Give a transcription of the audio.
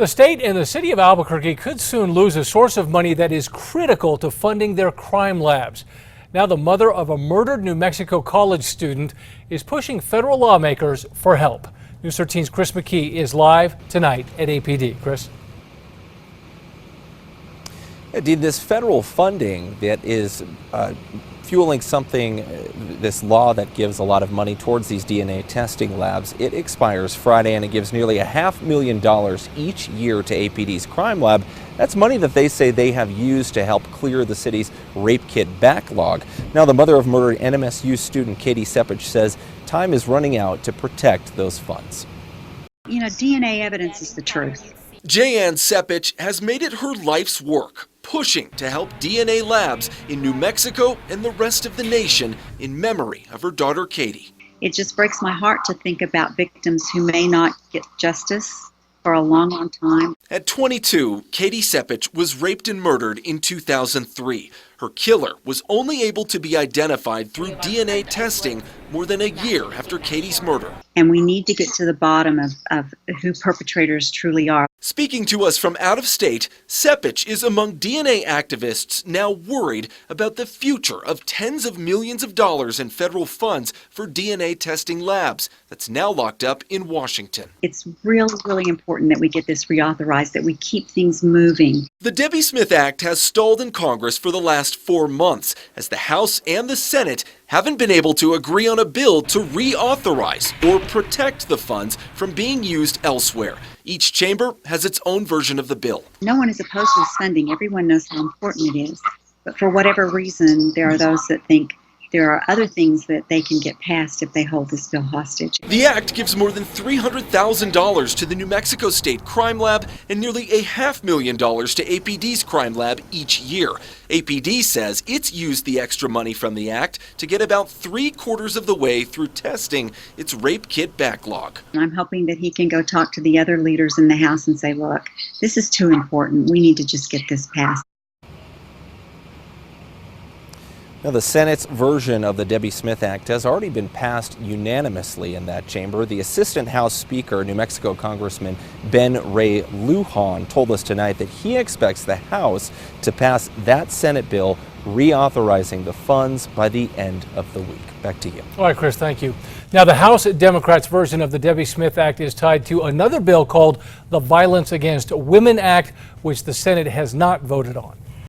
The state and the city of Albuquerque could soon lose a source of money that is critical to funding their crime labs. Now the mother of a murdered New Mexico college student is pushing federal lawmakers for help. News 13's Chris McKee is live tonight at APD. Chris? Indeed, this federal funding that is fueling this law that gives a lot of money towards these DNA testing labs, it expires Friday, and it gives nearly $500,000 each year to APD's crime lab. That's money that they say they have used to help clear the city's rape kit backlog. Now, the mother of murdered NMSU student Katie Sepich says time is running out to protect those funds. You know, DNA evidence is the truth. Jayanne Sepich has made it her life's work, pushing to help DNA labs in New Mexico and the rest of the nation in memory of her daughter Katie. It just breaks my heart to think about victims who may not get justice for a long, long time. At 22, Katie Sepich was raped and murdered in 2003. Her killer was only able to be identified through DNA testing more than a year after Katie's murder. And we need to get to the bottom of who perpetrators truly are. Speaking to us from out of state, Sepich is among DNA activists now worried about the future of tens of millions of dollars in federal funds for DNA testing labs that's now locked up in Washington. It's really, really important that we get this reauthorized, that we keep things moving. The Debbie Smith Act has stalled in Congress for the last 4 months as the House and the Senate haven't been able to agree on a bill to reauthorize or protect the funds from being used elsewhere. Each chamber has its own version of the bill. No one is opposed to this funding. Everyone knows how important it is. But for whatever reason, there are those that think there are other things that they can get passed if they hold this bill hostage. The act gives more than $300,000 to the New Mexico State Crime Lab and nearly $500,000 to APD's crime lab each year. APD says it's used the extra money from the act to get about 3/4 of the way through testing its rape kit backlog. I'm hoping that he can go talk to the other leaders in the House and say, look, this is too important. We need to just get this passed. Now, the Senate's version of the Debbie Smith Act has already been passed unanimously in that chamber. The Assistant House Speaker, New Mexico Congressman Ben Ray Lujan, told us tonight that he expects the House to pass that Senate bill reauthorizing the funds by the end of the week. Back to you. All right, Chris, thank you. Now, the House Democrats' version of the Debbie Smith Act is tied to another bill called the Violence Against Women Act, which the Senate has not voted on.